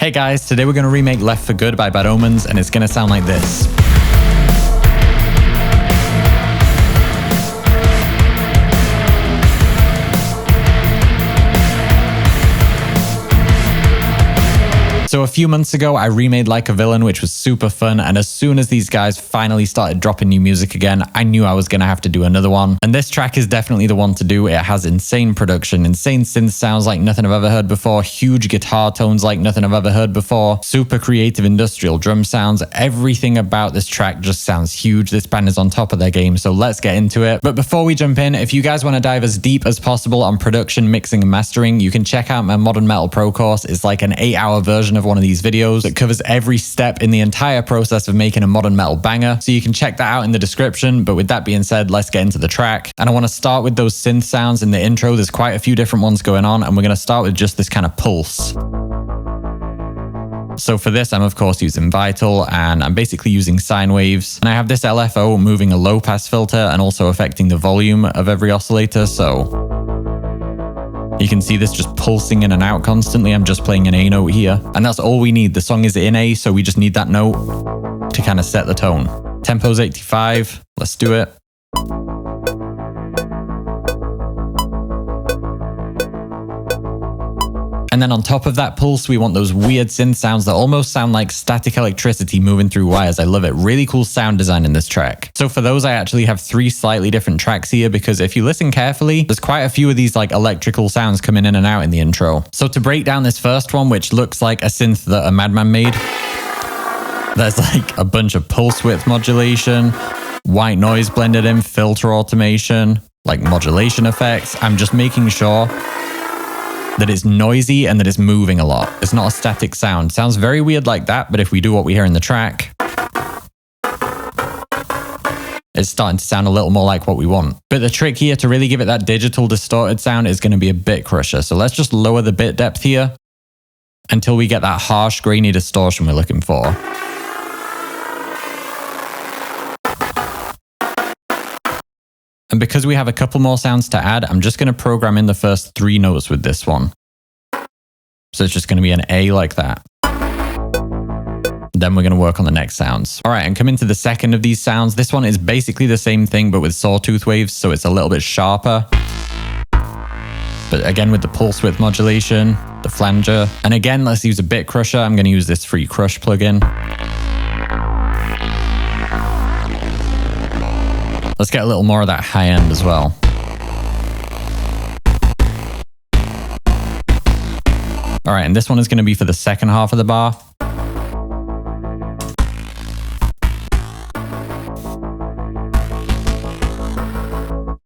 Hey guys, today we're going to remake Left for Good by Bad Omens, and it's going to sound like this. So a few months ago, I remade Like a Villain, which was super fun, and as soon as these guys finally started dropping new music again, I knew I was going to have to do another one. And this track is definitely the one to do. It has insane production, insane synth sounds like nothing I've ever heard before, huge guitar tones like nothing I've ever heard before, super creative industrial drum sounds. Everything about this track just sounds huge. This band is on top of their game, so let's get into it. But before we jump in, if you guys want to dive as deep as possible on production, mixing, and mastering, you can check out my Modern Metal Pro course. It's like an 8-hour version of one of these videos that covers every step in the entire process of making a modern metal banger, so you can check that out in the description. But with that being said, let's get into the track. And I want to start with those synth sounds in the intro. There's quite a few different ones going on, and we're going to start with just this kind of pulse. So for this, I'm of course using Vital, and I'm basically using sine waves. And I have this LFO moving a low pass filter and also affecting the volume of every oscillator, so you can see this just pulsing in and out constantly. I'm just playing an A note here, and that's all we need. The song is in A, so we just need that note to kind of set the tone. Tempo's 85. Let's do it. And then on top of that pulse, we want those weird synth sounds that almost sound like static electricity moving through wires. I love it. Really cool sound design in this track. So for those, I actually have 3 slightly different tracks here, because if you listen carefully, there's quite a few of these like electrical sounds coming in and out in the intro. So to break down this first one, which looks like a synth that a madman made, there's like a bunch of pulse width modulation, white noise blended in, filter automation, like modulation effects. I'm just making sure that it's noisy and that it's moving a lot. It's not a static sound. Sounds very weird like that, but if we do what we hear in the track, it's starting to sound a little more like what we want. But the trick here to really give it that digital distorted sound is going to be a bit crusher. So let's just lower the bit depth here until we get that harsh, grainy distortion we're looking for. And because we have a couple more sounds to add, I'm just going to program in the first 3 notes with this one. So it's just going to be an A like that. Then we're going to work on the next sounds. All right, and coming to the second of these sounds, this one is basically the same thing, but with sawtooth waves, so it's a little bit sharper. But again, with the pulse width modulation, the flanger. And again, let's use a bit crusher. I'm going to use this free crush plugin. Let's get a little more of that high end as well. All right, and this one is going to be for the second half of the bar.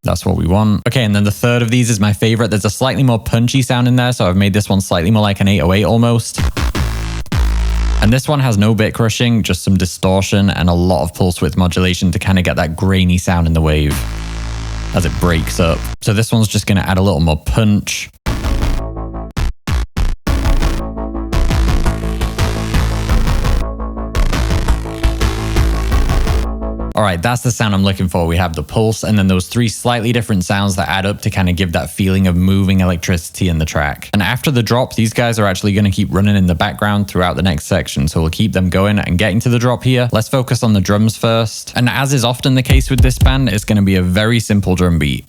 That's what we want. Okay, and then the third of these is my favorite. There's a slightly more punchy sound in there, so I've made this one slightly more like an 808 almost. And this one has no bit crushing, just some distortion and a lot of pulse width modulation to kind of get that grainy sound in the wave as it breaks up. So this one's just going to add a little more punch. All right, that's the sound I'm looking for. We have the pulse and then those 3 slightly different sounds that add up to kind of give that feeling of moving electricity in the track. And after the drop, these guys are actually going to keep running in the background throughout the next section. So we'll keep them going and getting to the drop here. Let's focus on the drums first. And as is often the case with this band, it's going to be a very simple drum beat.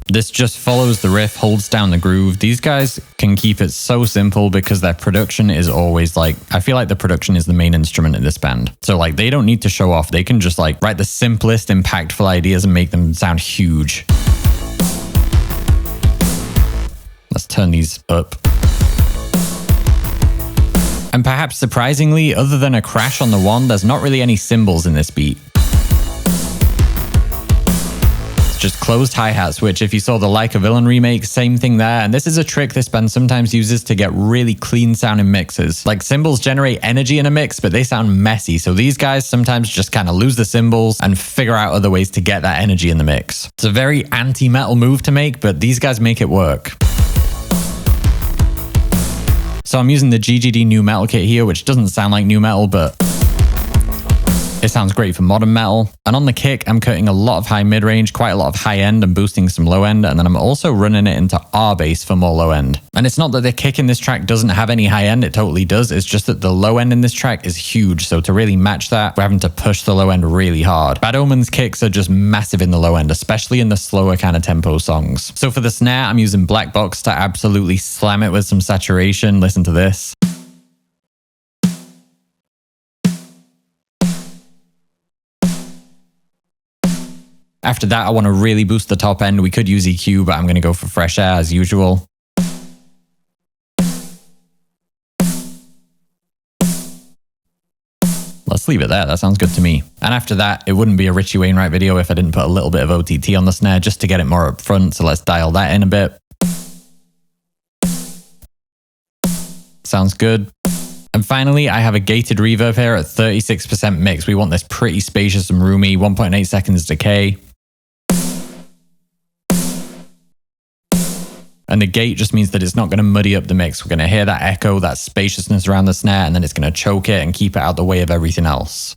This just follows the riff, holds down the groove. These guys can keep it so simple because their production is always like, I feel like the production is the main instrument in this band. So like they don't need to show off. They can just like write the simplest, impactful ideas and make them sound huge. Let's turn these up. And perhaps surprisingly, other than a crash on the one, there's not really any cymbals in this beat. Just closed hi-hat switch. If you saw the Like a Villain remake, same thing there. And this is a trick this band sometimes uses to get really clean sounding mixes. Like cymbals generate energy in a mix, but they sound messy. So these guys sometimes just kind of lose the cymbals and figure out other ways to get that energy in the mix. It's a very anti-metal move to make, but these guys make it work. So I'm using the GGD new metal kit here, which doesn't sound like new metal, but It sounds great for modern metal. And on the kick, I'm cutting a lot of high mid-range, quite a lot of high end, and boosting some low end. And then I'm also running it into R bass for more low end. And it's not that the kick in this track doesn't have any high end, it totally does. It's just that the low end in this track is huge. So to really match that, we're having to push the low end really hard. Bad Omens kicks are just massive in the low end, especially in the slower kind of tempo songs. So for the snare, I'm using Black Box to absolutely slam it with some saturation. Listen to this. After that, I want to really boost the top end. We could use EQ, but I'm going to go for fresh air as usual. Let's leave it there. That sounds good to me. And after that, it wouldn't be a Richie Wainwright video if I didn't put a little bit of OTT on the snare just to get it more up front. So let's dial that in a bit. Sounds good. And finally, I have a gated reverb here at 36% mix. We want this pretty spacious and roomy, 1.8 seconds decay. And the gate just means that it's not going to muddy up the mix. We're going to hear that echo, that spaciousness around the snare, and then it's going to choke it and keep it out the way of everything else.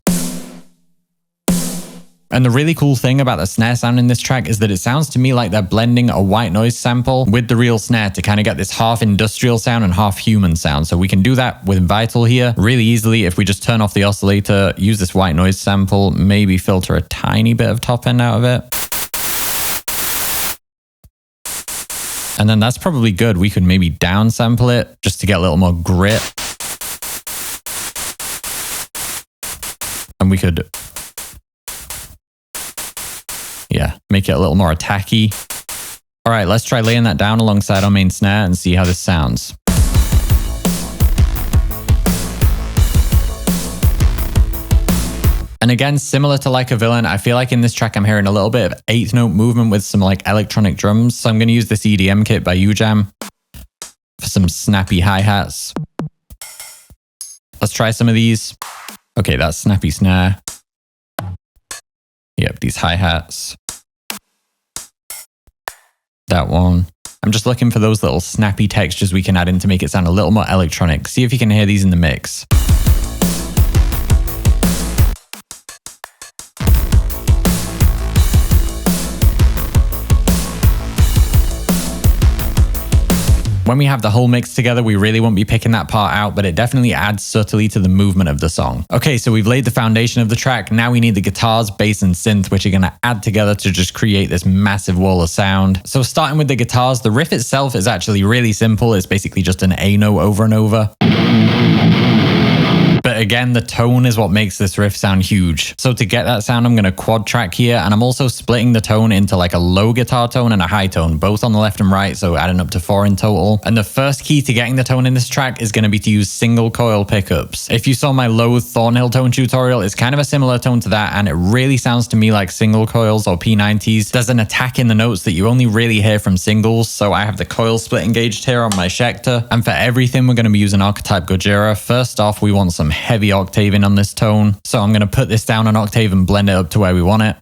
And the really cool thing about the snare sound in this track is that it sounds to me like they're blending a white noise sample with the real snare to kind of get this half industrial sound and half human sound. So we can do that with Vital here really easily if we just turn off the oscillator, use this white noise sample, maybe filter a tiny bit of top end out of it. And then that's probably good. We could maybe downsample it just to get a little more grit. And we could, yeah, make it a little more attacky. All right, let's try laying that down alongside our main snare and see how this sounds. And again, similar to Like a Villain, I feel like in this track I'm hearing a little bit of 8th note movement with some like electronic drums. So I'm going to use this EDM kit by UJam for some snappy hi-hats. Let's try some of these. Okay, that's snappy snare. Yep, these hi-hats. That one. I'm just looking for those little snappy textures we can add in to make it sound a little more electronic. See if you can hear these in the mix. When we have the whole mix together, we really won't be picking that part out, but it definitely adds subtly to the movement of the song. Okay, so we've laid the foundation of the track. Now we need the guitars, bass, and synth, which are going to add together to just create this massive wall of sound. So starting with the guitars, the riff itself is actually really simple. It's basically just an A note over and over. But again, the tone is what makes this riff sound huge. So to get that sound, I'm going to quad track here, and I'm also splitting the tone into like a low guitar tone and a high tone, both on the left and right, so adding up to 4 in total. And the first key to getting the tone in this track is going to be to use single coil pickups. If you saw my Loathe Thornhill tone tutorial, it's kind of a similar tone to that, and it really sounds to me like single coils or P90s. There's an attack in the notes that you only really hear from singles, so I have the coil split engaged here on my Schecter. And for everything, we're going to be using Archetype Gojira. First off, we want some heavy octaving on this tone. So I'm going to put this down an octave and blend it up to where we want it.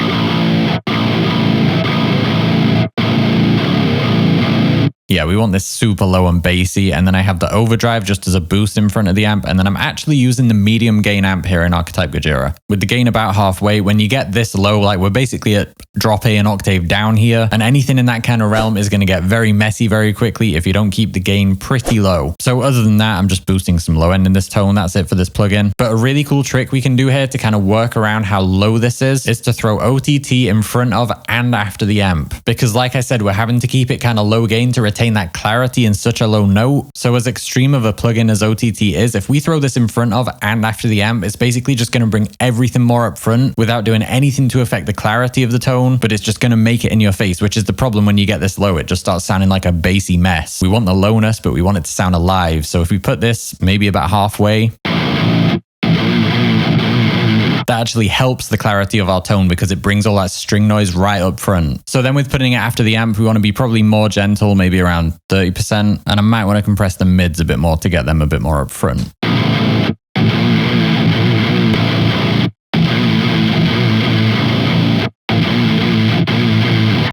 Yeah, we want this super low and bassy, and then I have the overdrive just as a boost in front of the amp, and then I'm actually using the medium gain amp here in Archetype Gojira. With the gain about halfway, when you get this low, like we're basically at drop A an octave down here, and anything in that kind of realm is going to get very messy very quickly if you don't keep the gain pretty low. So other than that, I'm just boosting some low end in this tone. That's it for this plugin. But a really cool trick we can do here to kind of work around how low this is to throw OTT in front of and after the amp. Because like I said, we're having to keep it kind of low gain to retain that clarity in such a low note. So as extreme of a plugin as OTT is, if we throw this in front of and after the amp, it's basically just going to bring everything more up front without doing anything to affect the clarity of the tone, but it's just going to make it in your face, which is the problem when you get this low. It just starts sounding like a bassy mess. We want the lowness, but we want it to sound alive. So if we put this maybe about halfway, that actually helps the clarity of our tone because it brings all that string noise right up front. So then with putting it after the amp, we want to be probably more gentle, maybe around 30%. And I might want to compress the mids a bit more to get them a bit more up front.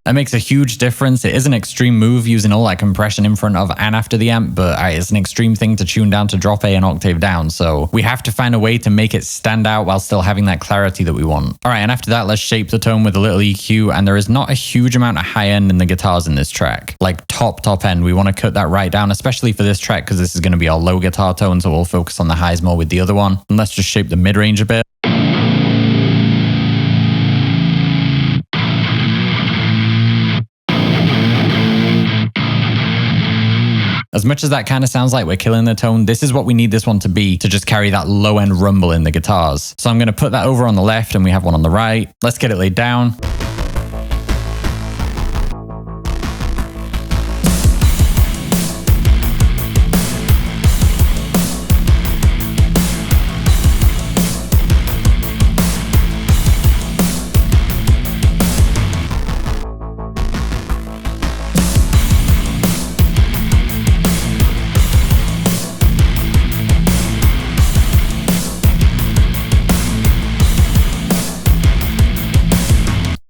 That makes a huge difference. It is an extreme move using all that compression in front of and after the amp, but it's an extreme thing to tune down to drop A an octave down. So we have to find a way to make it stand out while still having that clarity that we want. All right, and after that, let's shape the tone with a little EQ. And there is not a huge amount of high end in the guitars in this track. Like top end, we want to cut that right down, especially for this track, because this is going to be our low guitar tone. So we'll focus on the highs more with the other one. And let's just shape the mid range a bit. As much as that kind of sounds like we're killing the tone, this is what we need this one to be to just carry that low end rumble in the guitars. So I'm going to put that over on the left and we have one on the right. Let's get it laid down.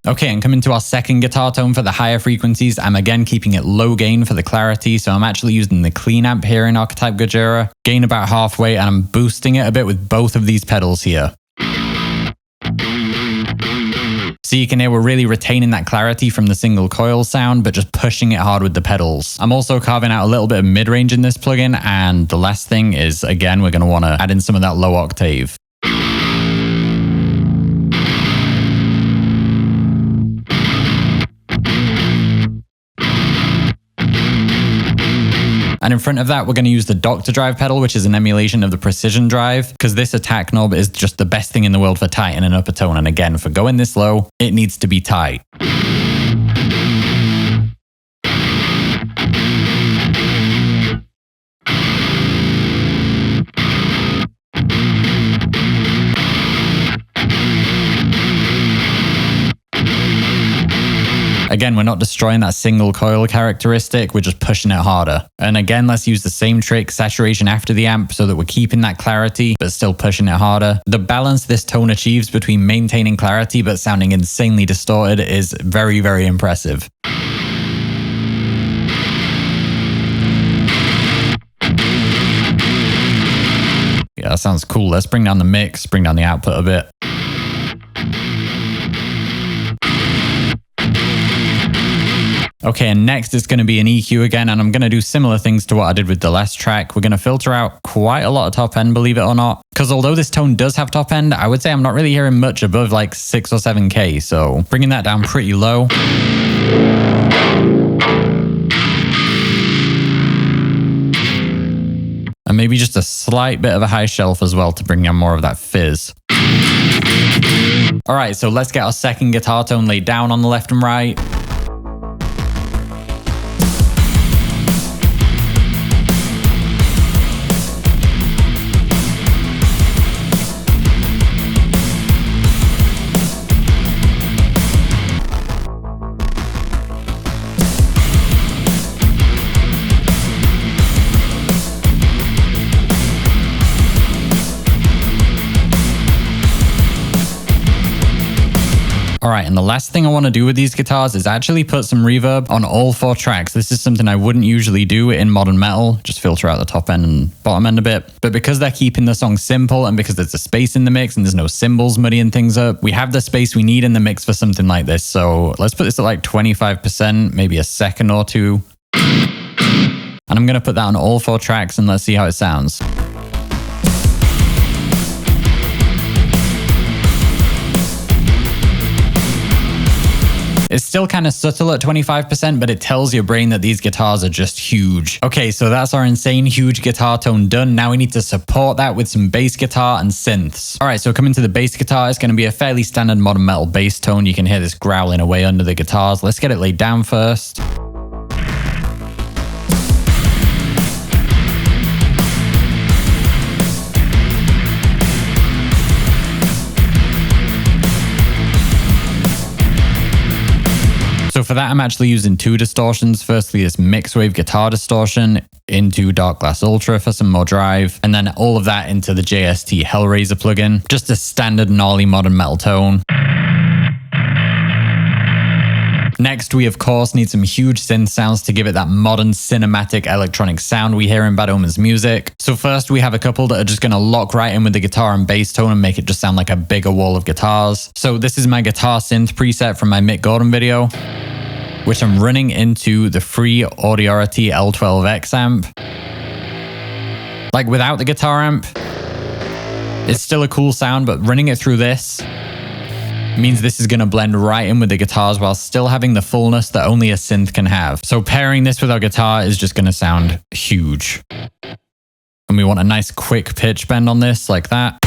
Okay, and coming to our second guitar tone for the higher frequencies, I'm again keeping it low gain for the clarity, so I'm actually using the clean amp here in Archetype Gojira. Gain about halfway, and I'm boosting it a bit with both of these pedals here. So you can hear we're really retaining that clarity from the single coil sound, but just pushing it hard with the pedals. I'm also carving out a little bit of mid-range in this plugin, and the last thing is, again, we're going to want to add in some of that low octave. And in front of that, we're going to use the Dr. Drive pedal, which is an emulation of the Precision Drive, because this attack knob is just the best thing in the world for tight in an upper tone. And again, for going this low, it needs to be tight. Again, we're not destroying that single coil characteristic, we're just pushing it harder. And again, let's use the same trick, saturation after the amp, so that we're keeping that clarity, but still pushing it harder. The balance this tone achieves between maintaining clarity, but sounding insanely distorted is very, very impressive. Yeah, that sounds cool. Let's bring down the mix, bring down the output a bit. Okay, and next it's going to be an EQ again, and I'm going to do similar things to what I did with the last track. We're going to filter out quite a lot of top end, believe it or not, because although this tone does have top end, I would say I'm not really hearing much above like 6 or 7K, so bringing that down pretty low. And maybe just a slight bit of a high shelf as well to bring in more of that fizz. All right, so let's get our second guitar tone laid down on the left and right. All right, and the last thing I want to do with these guitars is actually put some reverb on all 4 tracks. This is something I wouldn't usually do in modern metal, just filter out the top end and bottom end a bit. But because they're keeping the song simple and because there's a space in the mix and there's no cymbals muddying things up, we have the space we need in the mix for something like this. So let's put this at like 25%, maybe a second or two. And I'm going to put that on all 4 tracks and let's see how it sounds. It's still kind of subtle at 25%, but it tells your brain that these guitars are just huge. Okay, so that's our insane huge guitar tone done. Now we need to support that with some bass guitar and synths. All right, so coming to the bass guitar, it's going to be a fairly standard modern metal bass tone. You can hear this growling away under the guitars. Let's get it laid down first. So for that, I'm actually using 2 distortions. Firstly, this mixed wave guitar distortion into Dark Glass Ultra for some more drive, and then all of that into the JST Hellraiser plugin. Just a standard gnarly modern metal tone. Next, we of course need some huge synth sounds to give it that modern cinematic electronic sound we hear in Bad Omens music. So first we have a couple that are just going to lock right in with the guitar and bass tone and make it just sound like a bigger wall of guitars. So this is my guitar synth preset from my Mick Gordon video, which I'm running into the free Audiority L12X amp. Like without the guitar amp, it's still a cool sound, but running it through this means this is going to blend right in with the guitars while still having the fullness that only a synth can have. So pairing this with our guitar is just going to sound huge. And we want a nice quick pitch bend on this like that.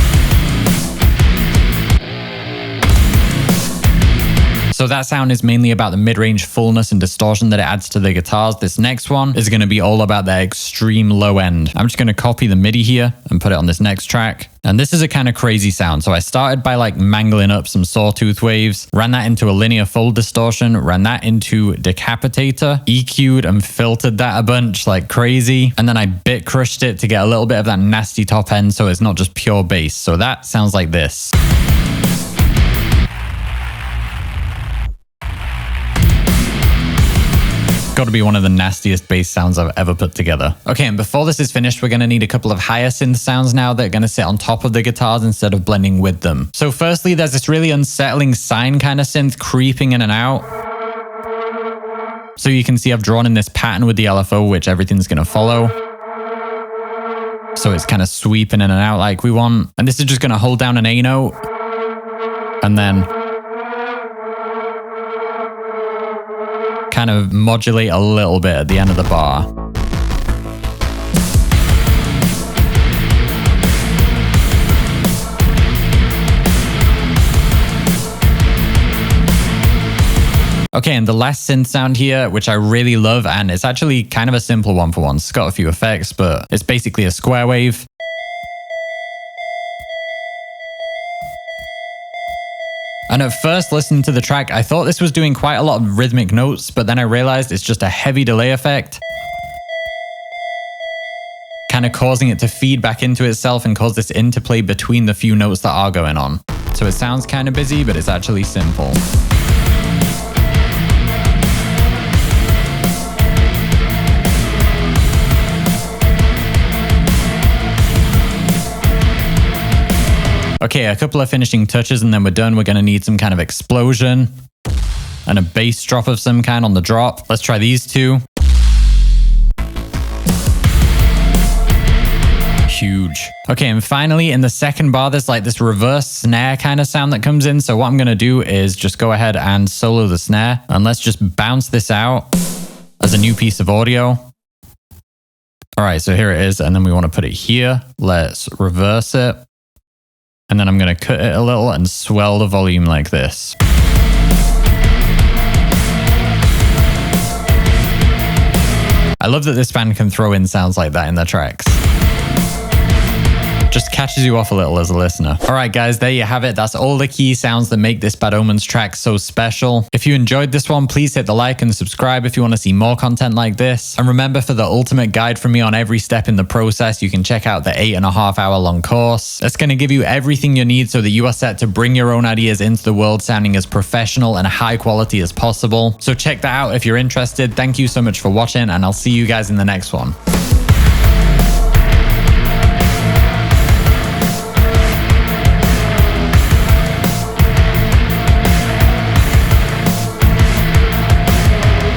So that sound is mainly about the mid-range fullness and distortion that it adds to the guitars. This next one is going to be all about that extreme low end. I'm just going to copy the MIDI here and put it on this next track. And this is a kind of crazy sound. So I started by like mangling up some sawtooth waves, ran that into a linear fold distortion, ran that into decapitator, EQ'd and filtered that a bunch like crazy. And then I bit crushed it to get a little bit of that nasty top end so it's not just pure bass. So that sounds like this. Got to be one of the nastiest bass sounds I've ever put together. Okay, and before this is finished, we're going to need a couple of higher synth sounds now that are going to sit on top of the guitars instead of blending with them. So firstly, there's this really unsettling sine kind of synth creeping in and out. So you can see I've drawn in this pattern with the LFO, which everything's going to follow. So it's kind of sweeping in and out like we want. And this is just going to hold down an A note and then kind of modulate a little bit at the end of the bar. Okay, and the last synth sound here, which I really love, and it's actually kind of a simple one for once. It's got a few effects, but it's basically a square wave. And at first listening to the track, I thought this was doing quite a lot of rhythmic notes, but then I realized it's just a heavy delay effect, kind of causing it to feed back into itself and cause this interplay between the few notes that are going on. So it sounds kind of busy, but it's actually simple. Okay, a couple of finishing touches and then we're done. We're going to need some kind of explosion and a bass drop of some kind on the drop. Let's try these two. Huge. Okay, and finally in the second bar, there's like this reverse snare kind of sound that comes in. So what I'm going to do is just go ahead and solo the snare. And let's just bounce this out as a new piece of audio. All right, so here it is. And then we want to put it here. Let's reverse it. And then I'm going to cut it a little and swell the volume like this. I love that this band can throw in sounds like that in their tracks. Just catches you off a little as a listener. All right, guys, there you have it. That's all the key sounds that make this Bad Omens track so special. If you enjoyed this one, please hit the like and subscribe if you want to see more content like this. And remember, for the ultimate guide from me on every step in the process, you can check out the 8.5 hour long course. That's going to give you everything you need so that you are set to bring your own ideas into the world sounding as professional and high quality as possible. So check that out if you're interested. Thank you so much for watching, and I'll see you guys in the next one.